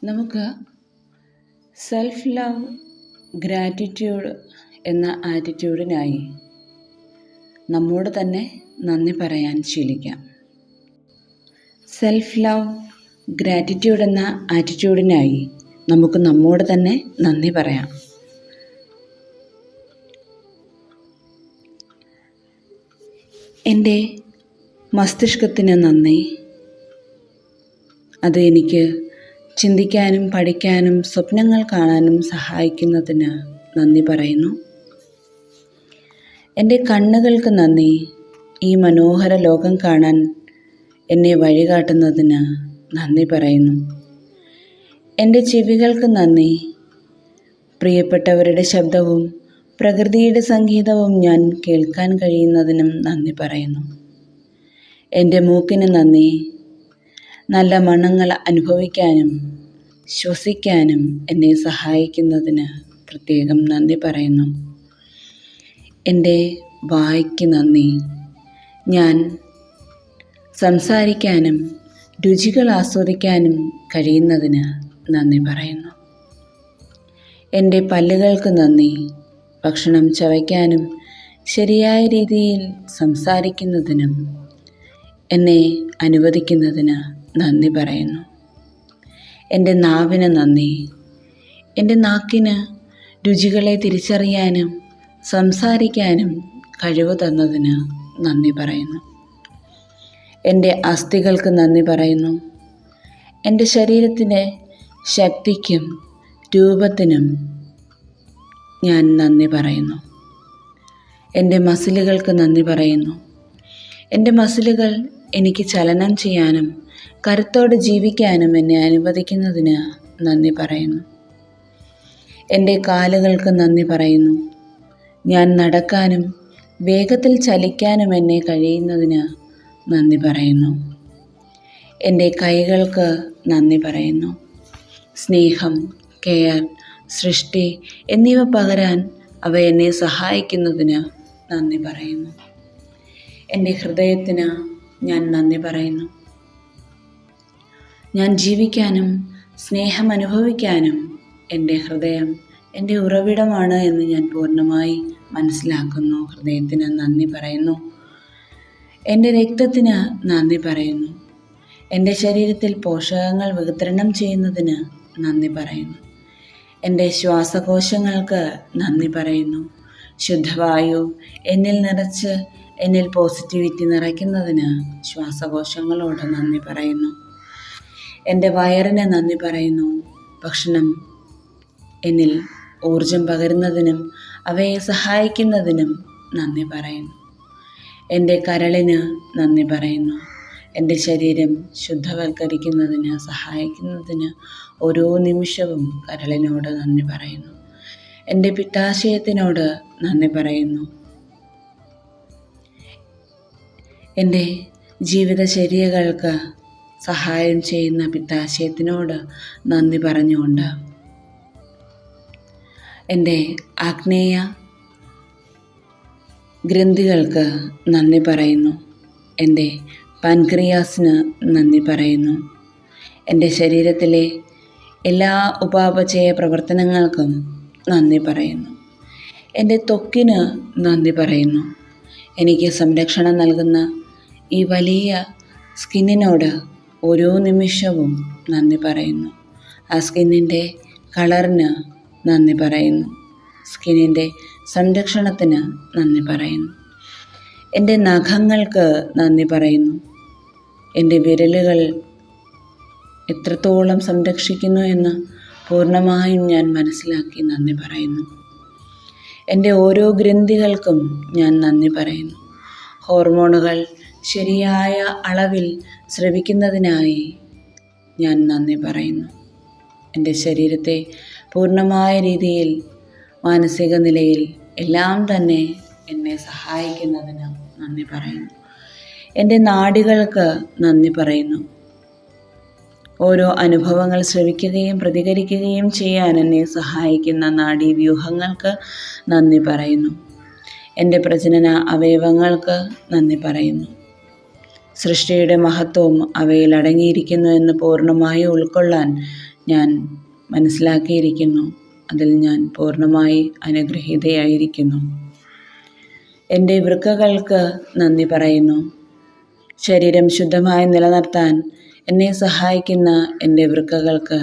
നമുക്ക് self love, gratitude എന്ന ആറ്റിറ്റ്യൂഡിനായി നമ്മോട് തന്നെ നന്ദി പറയാൻ ശീലിക്കാം. സെൽഫ് ലവ്, ഗ്രാറ്റിറ്റ്യൂഡ് എന്ന ആറ്റിറ്റ്യൂഡിനായി നമുക്ക് നമ്മോട് തന്നെ നന്ദി പറയാം. എൻ്റെ മസ്തിഷ്കത്തിന് നന്ദി. അത് എനിക്ക് ചിന്തിക്കാനും പഠിക്കാനും സ്വപ്നങ്ങൾ കാണാനും സഹായിക്കുന്നതിന് നന്ദി പറയുന്നു. എൻ്റെ കണ്ണുകൾക്ക് നന്ദി. ഈ മനോഹര ലോകം കാണാൻ എന്നെ വഴികാട്ടുന്നതിന് നന്ദി പറയുന്നു. എൻ്റെ ചെവികൾക്ക് നന്ദി. പ്രിയപ്പെട്ടവരുടെ ശബ്ദവും പ്രകൃതിയുടെ സംഗീതവും ഞാൻ കേൾക്കാൻ കഴിയുന്നതിനും നന്ദി പറയുന്നു. എൻ്റെ മൂക്കിന് നന്ദി. നല്ല മണങ്ങൾ അനുഭവിക്കാനും ശ്വസിക്കാനും എന്നെ സഹായിക്കുന്നതിന് പ്രത്യേകം നന്ദി പറയുന്നു. എൻ്റെ വായ്ക്ക് നന്ദി. ഞാൻ സംസാരിക്കാനും രുചികൾ ആസ്വദിക്കാനും കഴിയുന്നതിന് നന്ദി പറയുന്നു. എൻ്റെ പല്ലുകൾക്ക് നന്ദി. ഭക്ഷണം ചവയ്ക്കാനും ശരിയായ രീതിയിൽ സംസാരിക്കുന്നതിനും എന്നെ അനുവദിക്കുന്നതിന് നന്ദി പറയുന്നു. എൻ്റെ നാവിന് നന്ദി. എൻ്റെ നാക്കിന് രുചികളെ തിരിച്ചറിയാനും സംസാരിക്കാനും കഴിവ് തന്നതിന് നന്ദി പറയുന്നു. എൻ്റെ അസ്ഥികൾക്ക് നന്ദി പറയുന്നു. എൻ്റെ ശരീരത്തിൻ്റെ ശക്തിക്കും രൂപത്തിനും ഞാൻ നന്ദി പറയുന്നു. എൻ്റെ മസിലുകൾക്ക് നന്ദി പറയുന്നു. എൻ്റെ മസിലുകൾ എനിക്ക് ചലനം ചെയ്യാനും കരുത്തോടെ ജീവിക്കാനും എന്നെ അനുവദിക്കുന്നതിന് നന്ദി പറയുന്നു. എൻ്റെ കാലുകൾക്ക് നന്ദി പറയുന്നു. ഞാൻ നടക്കാനും വേഗത്തിൽ ചലിക്കാനും എന്നെ കഴിയുന്നതിന് നന്ദി പറയുന്നു. എൻ്റെ കൈകൾക്ക് നന്ദി പറയുന്നു. സ്നേഹം, കെയർ, സൃഷ്ടി എന്നിവ പകരാൻ അവ എന്നെ സഹായിക്കുന്നതിന് നന്ദി പറയുന്നു. എൻ്റെ ഹൃദയത്തിന് ഞാൻ നന്ദി പറയുന്നു. ഞാൻ ജീവിക്കാനും സ്നേഹം അനുഭവിക്കാനും എൻ്റെ ഹൃദയം എൻ്റെ ഉറവിടമാണ് എന്ന് ഞാൻ പൂർണ്ണമായി മനസ്സിലാക്കുന്നു. ഹൃദയത്തിന് നന്ദി പറയുന്നു. എൻ്റെ രക്തത്തിന് നന്ദി പറയുന്നു. എൻ്റെ ശരീരത്തിൽ പോഷകങ്ങൾ വിതരണം ചെയ്യുന്നതിന് നന്ദി പറയുന്നു. എൻ്റെ ശ്വാസകോശങ്ങൾക്ക് നന്ദി പറയുന്നു. ശുദ്ധവായു എന്നിൽ നിറച്ച് എന്നിൽ പോസിറ്റിവിറ്റി നിറയ്ക്കുന്നതിന് ശ്വാസകോശങ്ങളോട് നന്ദി പറയുന്നു. എൻ്റെ വയറിന് നന്ദി പറയുന്നു. ഭക്ഷണം എന്നിൽ ഊർജം പകരുന്നതിനും അവയെ സഹായിക്കുന്നതിനും നന്ദി പറയുന്നു. എൻ്റെ കരളിന് നന്ദി പറയുന്നു. എൻ്റെ ശരീരം ശുദ്ധവൽക്കരിക്കുന്നതിന് സഹായിക്കുന്നതിന് ഓരോ നിമിഷവും കരളിനോട് നന്ദി പറയുന്നു. എൻ്റെ പിത്താശയത്തിനോട് നന്ദി പറയുന്നു. എൻ്റെ ജീവിതചര്യകൾക്ക് സഹായം ചെയ്യുന്ന പിത്താശയത്തിനോട് നന്ദി പറഞ്ഞുകൊണ്ട് എൻ്റെ ആഗ്നേയ ഗ്രന്ഥികൾക്ക് നന്ദി പറയുന്നു. എൻ്റെ പാൻക്രിയാസിന് നന്ദി പറയുന്നു. എൻ്റെ ശരീരത്തിലെ എല്ലാ ഉപാപചയ പ്രവർത്തനങ്ങൾക്കും നന്ദി പറയുന്നു. എൻ്റെ ത്വക്കിന് നന്ദി പറയുന്നു. എനിക്ക് സംരക്ഷണം നൽകുന്ന ഈ വലിയ സ്കിന്നിനോട് ഓരോ നിമിഷവും നന്ദി പറയുന്നു. ആ സ്കിന്നിൻ്റെ കളറിന് നന്ദി പറയുന്നു. സ്കിന്നിൻ്റെ സംരക്ഷണത്തിന് നന്ദി പറയുന്നു. എൻ്റെ നഖങ്ങൾക്ക് നന്ദി പറയുന്നു. എൻ്റെ വിരലുകൾ എത്രത്തോളം സംരക്ഷിക്കുന്നു എന്ന് പൂർണ്ണമായും ഞാൻ മനസ്സിലാക്കി നന്ദി പറയുന്നു. എൻ്റെ ഓരോ ഗ്രന്ഥികൾക്കും ഞാൻ നന്ദി പറയുന്നു. ഹോർമോണുകൾ ശരിയായ അളവിൽ സ്രവിക്കുന്നതിനായി ഞാൻ നന്ദി പറയുന്നു. എൻ്റെ ശരീരത്തെ പൂർണ്ണമായ രീതിയിൽ മാനസിക നിലയിൽ എല്ലാം തന്നെ എന്നെ സഹായിക്കുന്നതിന് നന്ദി പറയുന്നു. എൻ്റെ നാഡികൾക്ക് നന്ദി പറയുന്നു. ഓരോ അനുഭവങ്ങൾ ശ്രവിക്കുകയും പ്രതികരിക്കുകയും ചെയ്യാൻ എന്നെ സഹായിക്കുന്ന നാഡീവ്യൂഹങ്ങൾക്ക് നന്ദി പറയുന്നു. എൻ്റെ പ്രജനന അവയവങ്ങൾക്ക് നന്ദി പറയുന്നു. സൃഷ്ടിയുടെ മഹത്വവും അവയിൽ അടങ്ങിയിരിക്കുന്നു എന്ന് പൂർണ്ണമായി ഉൾക്കൊള്ളാൻ ഞാൻ മനസ്സിലാക്കിയിരിക്കുന്നു. അതിൽ ഞാൻ പൂർണ്ണമായി അനുഗ്രഹീതയായിരിക്കുന്നു. എൻ്റെ വൃക്കകൾക്ക് നന്ദി പറയുന്നു. ശരീരം ശുദ്ധമായി നിലനിർത്താൻ എന്നെ സഹായിക്കുന്ന എൻ്റെ വൃക്കകൾക്ക്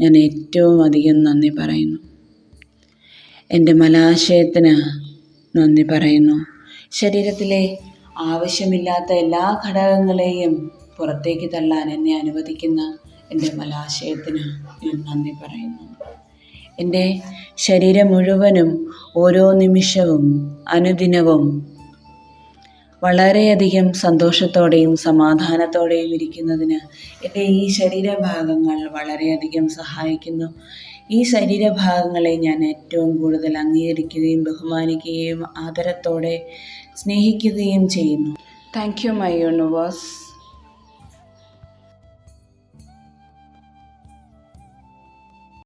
ഞാൻ ഏറ്റവും അധികം നന്ദി പറയുന്നു. എൻ്റെ മലാശയത്തിന് നന്ദി പറയുന്നു. ശരീരത്തിലെ ആവശ്യമില്ലാത്ത എല്ലാ ഘടകങ്ങളെയും പുറത്തേക്ക് തള്ളാൻ എന്നെ അനുവദിക്കുന്ന എൻ്റെ മലാശയത്തിന് ഞാൻ നന്ദി പറയുന്നു. എൻ്റെ ശരീരം മുഴുവനും ഓരോ നിമിഷവും അനുദിനവും വളരെയധികം സന്തോഷത്തോടെയും സമാധാനത്തോടെയും ഇരിക്കുന്നതിന് എൻ്റെ ഈ ശരീരഭാഗങ്ങൾ വളരെയധികം സഹായിക്കുന്നു. ഈ ശരീരഭാഗങ്ങളെ ഞാൻ ഏറ്റവും കൂടുതൽ അംഗീകരിക്കുകയും ബഹുമാനിക്കുകയും ആദരത്തോടെ സ്നേഹിക്കുകയും ചെയ്യുന്നു. Thank you my universe.